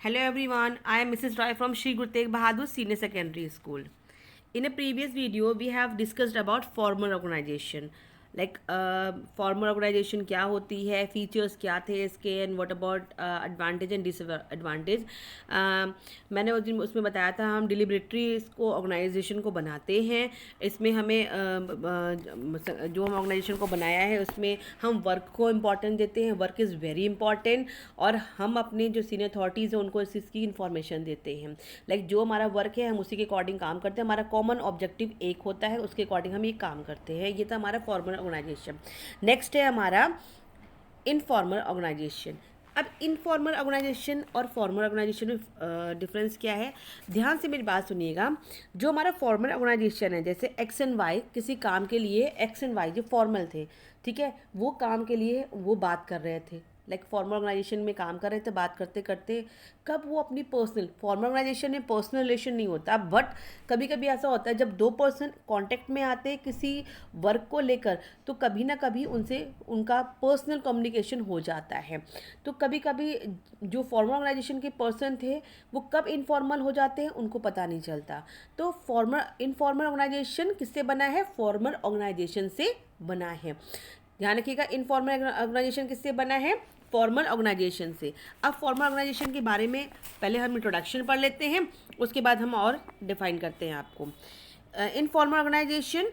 Hello everyone, I am Mrs. Roy from Shri Guru Tegh Bahadur Senior Secondary School. In a previous video, we have discussed about formal organization. Formal organization क्या होती है, features क्या थे इसके, and what about advantage and disadvantage. मैंने उस दिन उसमें बताया था हम डिलिबरेटरी इसको ऑर्गेनाइजेशन को बनाते हैं. इसमें हमें जो हम ऑर्गेनाइजेशन को बनाया है उसमें हम वर्क को इम्पॉर्टेंस देते हैं. Work is very important. और हम अपने जो सीनियर अथॉरिटीज़ हैं उनको इसकी इन्फॉर्मेशन देते हैं. जो हमारा वर्क है हम उसी के अकॉर्डिंग काम करते हैं. हमारा कॉमन ऑब्जेक्टिव एक होता है, उसके अकॉर्डिंग हम ये काम करते हैं. ये था हमारा फॉर्मल ऑर्गेनाइजेशन. नेक्स्ट है हमारा इनफॉर्मल ऑर्गेनाइजेशन. अब इनफॉर्मल ऑर्गेनाइजेशन और फॉर्मल ऑर्गेनाइजेशन में डिफरेंस क्या है, ध्यान से मेरी बात सुनिएगा. जो हमारा फॉर्मल ऑर्गेनाइजेशन है, जैसे एक्स एंड वाई, किसी काम के लिए एक्स एंड वाई जो फॉर्मल थे, ठीक है, वो काम के लिए वो बात कर रहे थे. फॉर्मल ऑर्गेनाइजेशन में काम कर रहे थे, बात करते करते कब वो अपनी पर्सनल, फॉर्मल ऑर्गेनाइजेशन में पर्सनल रिलेशन नहीं होता, बट कभी कभी ऐसा होता है जब दो पर्सन कांटेक्ट में आते हैं किसी वर्क को लेकर, तो कभी ना कभी उनसे उनका पर्सनल कम्युनिकेशन हो जाता है. तो कभी कभी जो फॉर्मल ऑर्गेनाइजेशन के पर्सन थे वो कब इनफॉर्मल हो जाते हैं उनको पता नहीं चलता. तो फॉर्मल इनफॉर्मल ऑर्गेनाइजेशन किससे बना है, फॉर्मल ऑर्गेनाइजेशन से बना है. ध्यान रखिएगा, इनफॉर्मल ऑर्गेनाइजेशन किससे बना है, फॉर्मल ऑर्गेनाइजेशन से. अब फॉर्मल ऑर्गेनाइजेशन के बारे में पहले हम इंट्रोडक्शन पढ़ लेते हैं, उसके बाद हम और डिफाइन करते हैं आपको. Informal organization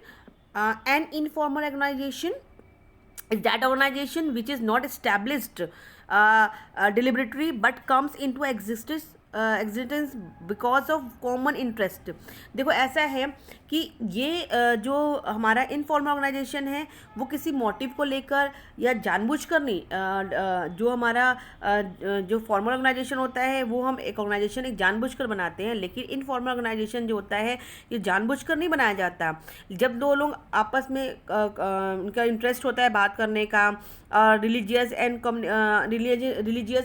and informal organization is that organization which is not established deliberately but comes into existence because of common interest. देखो ऐसा है कि ये जो हमारा इनफॉर्मल ऑर्गेनाइजेशन है वो किसी मोटिव को लेकर या जानबूझकर नहीं, जो हमारा जो फॉर्मल ऑर्गेनाइजेशन होता है वो हम एक ऑर्गेनाइजेशन एक जानबूझकर बनाते हैं, लेकिन इनफॉर्मल ऑर्गेनाइजेशन जो होता है ये जानबूझकर नहीं बनाया जाता. जब दो लोग आपस में उनका इंटरेस्ट होता है बात करने का, religious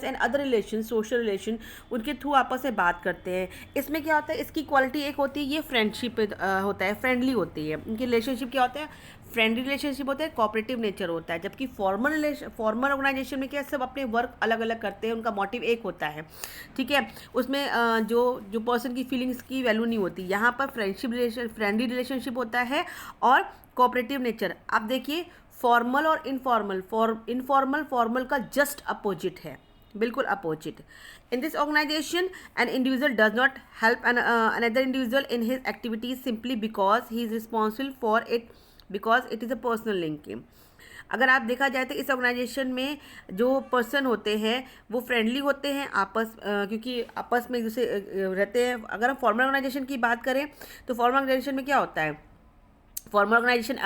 and other relation, social relation, उनके थ्रू आपस में बात करते हैं. इसमें क्या होता है, इसकी क्वालिटी एक होती है, ये फ्रेंडशिप होता है, फ्रेंडली होती है. इनकी रिलेशनशिप क्या होता है, फ्रेंडली रिलेशनशिप होता है, कोऑपरेटिव नेचर होता है. जबकि फॉर्मल ऑर्गेनाइजेशन में क्या सब अपने वर्क अलग अलग करते हैं, उनका मोटिव एक होता है, ठीक है. उसमें जो पर्सन की फीलिंग्स की वैल्यू नहीं होती. यहाँ पर फ्रेंडली रिलेशनशिप होता है और कोऑपरेटिव नेचर. आप देखिए फॉर्मल और इनफॉर्मल, फॉर्मल का जस्ट अपोजिट है, बिल्कुल opposite. In this organization an individual does not help another individual in his activities simply because he is responsible for it, because it is a personal linking. अगर आप देखा जाए तो इस organisation में जो पर्सन होते हैं वो फ्रेंडली होते हैं क्योंकि आपस में एक दूसरे रहते हैं. अगर हम फॉर्मल ऑर्गेनाइजेशन की बात करें तो फॉर्मल ऑर्गेनाइजेशन में क्या होता है, formal organization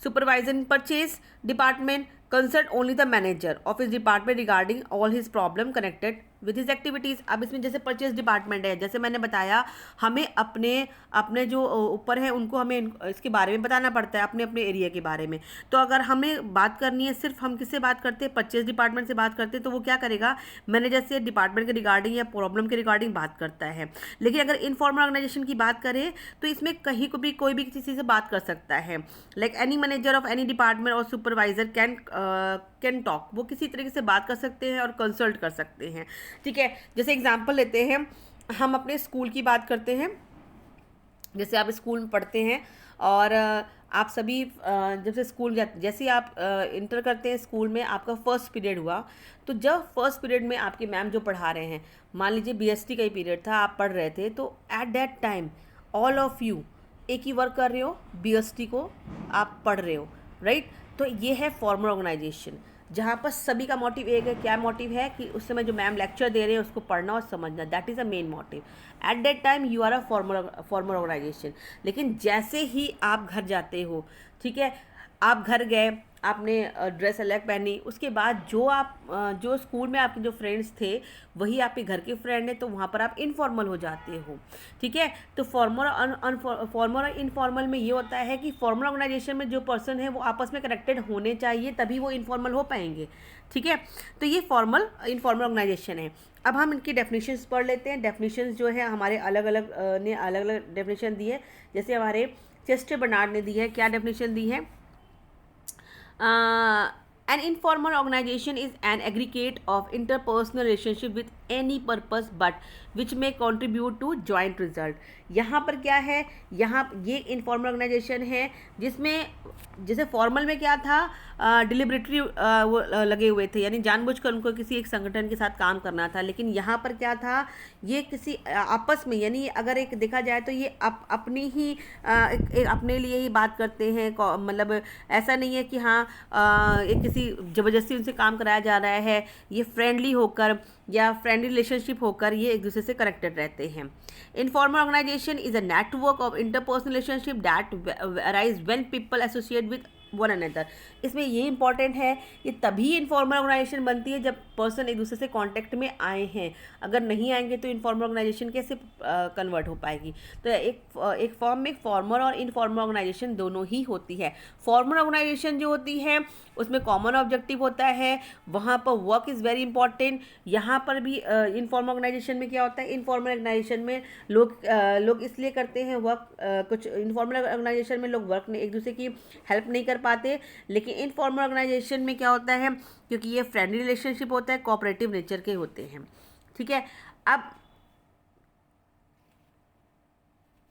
supervisor in purchase department consult only the manager of his department regarding all his problem connected with his activities. अब इसमें जैसे परचेज डिपार्टमेंट है, जैसे मैंने बताया हमें अपने अपने जो ऊपर है उनको हमें इसके बारे में बताना पड़ता है, अपने अपने एरिया के बारे में. तो अगर हमें बात करनी है, सिर्फ हम किससे बात करते हैं, परचेज डिपार्टमेंट से बात करते हैं, तो वो क्या करेगा, मैनेजर से डिपार्टमेंट के रिगार्डिंग या प्रॉब्लम के रिगार्डिंग बात करता है. लेकिन अगर इनफॉर्मल ऑर्गेनाइजेशन की बात करें तो इसमें कहीं को भी कोई भी किसी से बात कर सकता है. Any manager of any department और सुपरवाइजर कैन टॉक, वो किसी तरीके से बात कर सकते हैं और कंसल्ट कर सकते हैं, ठीक है. जैसे एग्जांपल लेते हैं, हम अपने स्कूल की बात करते हैं. जैसे आप स्कूल में पढ़ते हैं और आप सभी जब से स्कूल जैसे ही आप इंटर करते हैं स्कूल में, आपका फर्स्ट पीरियड हुआ, तो जब फर्स्ट पीरियड में आपके मैम जो पढ़ा रहे हैं, मान लीजिए बीएसटी का ही पीरियड था, आप पढ़ रहे थे, तो eight that time all of you एक ही वर्क कर रहे हो, बीएसटी को आप पढ़ रहे हो, राइट. तो ये है फॉर्मल ऑर्गेनाइजेशन, जहाँ पर सभी का मोटिव एक है. क्या मोटिव है कि उस समय जो मैम लेक्चर दे रहे हैं उसको पढ़ना और समझना, that is a main motive. At that time you are a formal organization. लेकिन जैसे ही आप घर जाते हो, ठीक है, आप घर गए, आपने ड्रेस अलग पहनी, उसके बाद जो स्कूल में आपके जो फ्रेंड्स थे वही आपके घर के फ्रेंड हैं, तो वहाँ पर आप इनफॉर्मल हो जाते हो, ठीक है. तो फॉर्मल और इनफॉर्मल में ये होता है कि फॉर्मल ऑर्गेनाइजेशन में जो पर्सन है वो आपस में कनेक्टेड होने चाहिए, तभी वो इनफॉर्मल हो पाएंगे, ठीक है. तो ये फॉर्मल इनफॉर्मल ऑर्गेनाइजेशन है. अब हम इनकी डेफिनेशंस पढ़ लेते हैं. डेफिनेशंस जो है हमारे अलग अलग डेफिनेशन दी है. जैसे हमारे चेस्टर बर्नार्ड ने दी है, क्या डेफिनेशन दी है, An informal organization is an aggregate of interpersonal relationship with any purpose but which may contribute to joint result. यहाँ पर क्या है, यहाँ ये इनफॉर्मल ऑर्गेनाइजेशन है जिसमें जैसे फॉर्मल में क्या था, डिलिबरेटरी वो लगे हुए थे, यानी जानबूझकर उनको किसी एक संगठन के साथ काम करना था, लेकिन यहाँ पर क्या था, ये किसी आपस में, यानी अगर एक देखा जाए तो ये अपनी ही एक अपने लिए ही बात करते हैं, मतलब ऐसा नहीं है कि हाँ एक किसी ज़बरदस्ती उनसे काम कराया जा रहा है, ये फ्रेंडली होकर या फ्रेंडली रिलेशनशिप होकर ये एक दूसरे से कनेक्टेड रहते हैं. Informal organization is a network of interpersonal relationship that arise when people associate with one another. इसमें ये इंपॉर्टेंट है, ये तभी इनफॉर्मल ऑर्गेनाइजेशन बनती है जब पर्सन एक दूसरे से कांटेक्ट में आए हैं. अगर नहीं आएंगे तो इनफॉर्मल ऑर्गेनाइजेशन कैसे कन्वर्ट हो पाएगी. तो एक फॉर्म में फॉर्मल और इनफॉर्मल ऑर्गेनाइजेशन दोनों ही होती है. फॉर्मल ऑर्गेनाइजेशन जो होती है उसमें कॉमन ऑब्जेक्टिव होता है, वहाँ पर वर्क इज़ वेरी इंपॉर्टेंट. यहाँ पर भी इनफॉर्मल ऑर्गेनाइजेशन में क्या होता है, इनफॉर्मल ऑर्गेनाइजेशन में लोग इसलिए करते हैं वर्क, कुछ इनफॉर्मल ऑर्गेनाइजेशन में लोग वर्क एक दूसरे की हेल्प नहीं कर पाते, लेकिन इनफॉर्मल ऑर्गेनाइजेशन में क्या होता है, क्योंकि ये फ्रेंडली रिलेशनशिप होता है, कोऑपरेटिव नेचर के होते हैं. ठीक है. अब